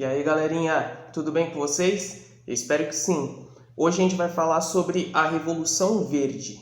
E aí galerinha, tudo bem com vocês? Eu espero que sim. Hoje a gente vai falar sobre a Revolução Verde.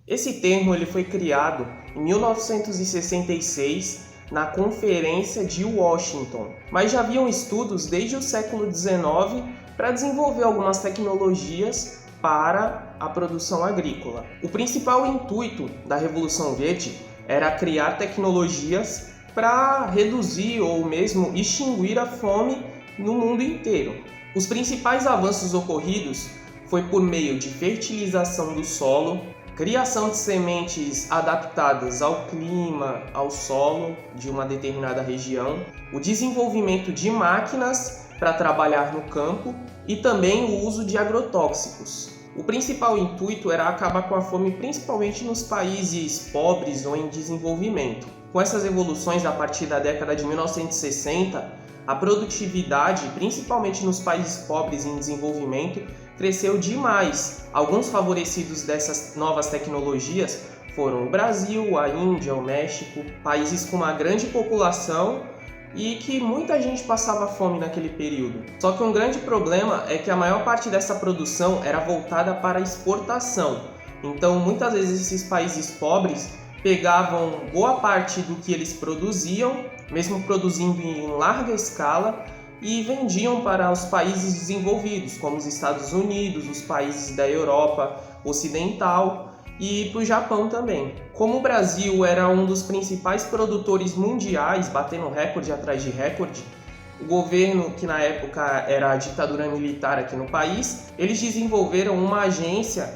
Esse termo ele foi criado em 1966 na Conferência de Washington, mas já haviam estudos desde o século XIX para desenvolver algumas tecnologias para a produção agrícola. O principal intuito da Revolução Verde era criar tecnologias para reduzir ou mesmo extinguir a fome no mundo inteiro. Os principais avanços ocorridos foi por meio de fertilização do solo, criação de sementes adaptadas ao clima, ao solo de uma determinada região, o desenvolvimento de máquinas para trabalhar no campo e também o uso de agrotóxicos. O principal intuito era acabar com a fome principalmente nos países pobres ou em desenvolvimento. Com essas evoluções, a partir da década de 1960, a produtividade, principalmente nos países pobres em desenvolvimento, cresceu demais. Alguns favorecidos dessas novas tecnologias foram o Brasil, a Índia, o México, países com uma grande população e que muita gente passava fome naquele período. Só que um grande problema é que a maior parte dessa produção era voltada para a exportação. Então, muitas vezes esses países pobres pegavam boa parte do que eles produziam, mesmo produzindo em larga escala, e vendiam para os países desenvolvidos, como os Estados Unidos, os países da Europa Ocidental e para o Japão também. Como o Brasil era um dos principais produtores mundiais, batendo recorde atrás de recorde, o governo, que na época era a ditadura militar aqui no país, eles desenvolveram uma agência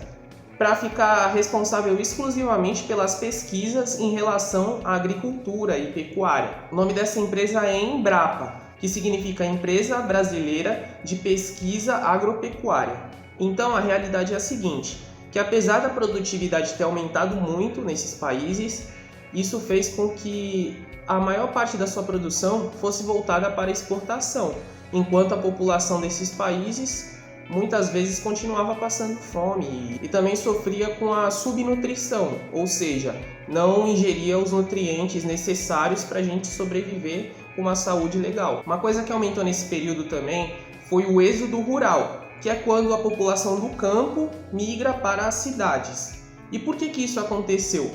para ficar responsável exclusivamente pelas pesquisas em relação à agricultura e pecuária. O nome dessa empresa é Embrapa, que significa Empresa Brasileira de Pesquisa Agropecuária. Então a realidade é a seguinte, que apesar da produtividade ter aumentado muito nesses países, isso fez com que a maior parte da sua produção fosse voltada para a exportação, enquanto a população desses países muitas vezes continuava passando fome e também sofria com a subnutrição, ou seja, não ingeria os nutrientes necessários para a gente sobreviver com uma saúde legal. Uma coisa que aumentou nesse período também foi o êxodo rural, que é quando a população do campo migra para as cidades. E por que isso aconteceu?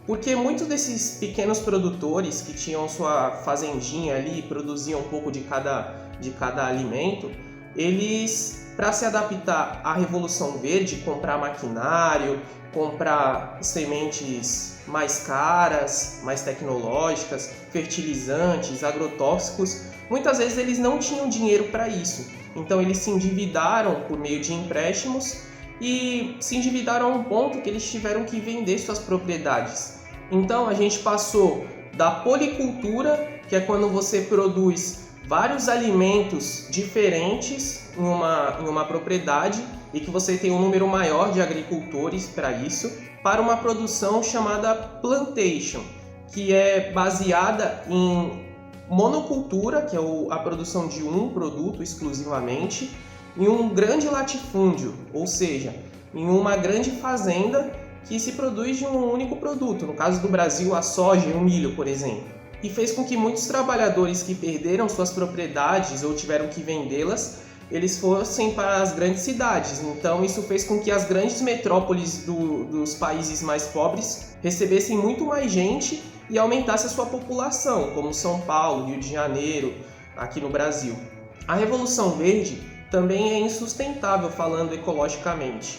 Porque muitos desses pequenos produtores que tinham sua fazendinha ali e produziam um pouco de cada alimento, eles, para se adaptar à Revolução Verde, comprar maquinário, comprar sementes mais caras, mais tecnológicas, fertilizantes, agrotóxicos, muitas vezes eles não tinham dinheiro para isso. Então eles se endividaram por meio de empréstimos e se endividaram a um ponto que eles tiveram que vender suas propriedades. Então a gente passou da policultura, que é quando você produz vários alimentos diferentes em uma propriedade e que você tem um número maior de agricultores para isso, para uma produção chamada plantation, que é baseada em monocultura, que é a produção de um produto exclusivamente, em um grande latifúndio, ou seja, em uma grande fazenda que se produz de um único produto, no caso do Brasil, a soja e o milho, por exemplo. E fez com que muitos trabalhadores que perderam suas propriedades ou tiveram que vendê-las, eles fossem para as grandes cidades. Então isso fez com que as grandes metrópoles dos países mais pobres recebessem muito mais gente e aumentasse a sua população, como São Paulo, Rio de Janeiro, aqui no Brasil. A Revolução Verde também é insustentável falando ecologicamente,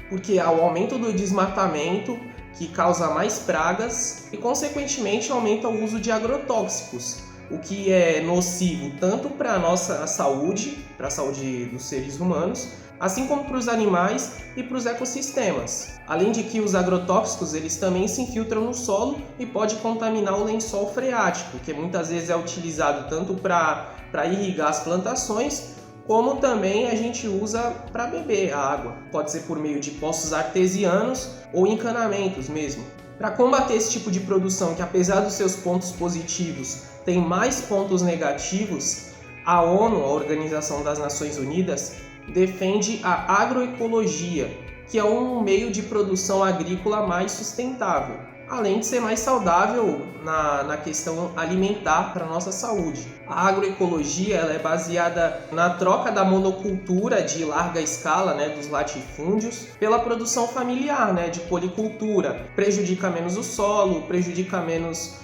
porque há o aumento do desmatamento, que causa mais pragas e, consequentemente, aumenta o uso de agrotóxicos, o que é nocivo tanto para a nossa saúde, para a saúde dos seres humanos, assim como para os animais e para os ecossistemas. Além de que os agrotóxicos eles também se infiltram no solo e pode contaminar o lençol freático, que muitas vezes é utilizado tanto para irrigar as plantações, como também a gente usa para beber a água. Pode ser por meio de poços artesianos ou encanamentos mesmo. Para combater esse tipo de produção, que apesar dos seus pontos positivos, tem mais pontos negativos, a ONU, a Organização das Nações Unidas, defende a agroecologia, que é um meio de produção agrícola mais sustentável, além de ser mais saudável na questão alimentar para a nossa saúde. A agroecologia ela é baseada na troca da monocultura de larga escala, dos latifúndios, pela produção familiar, de policultura. Prejudica menos o solo, prejudica menos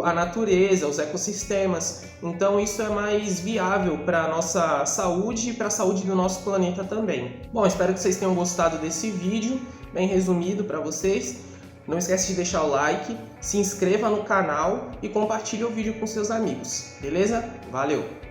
a natureza, os ecossistemas. Então isso é mais viável para a nossa saúde e para a saúde do nosso planeta também. Bom, espero que vocês tenham gostado desse vídeo, bem resumido para vocês. Não esquece de deixar o like, se inscreva no canal e compartilhe o vídeo com seus amigos, beleza? Valeu!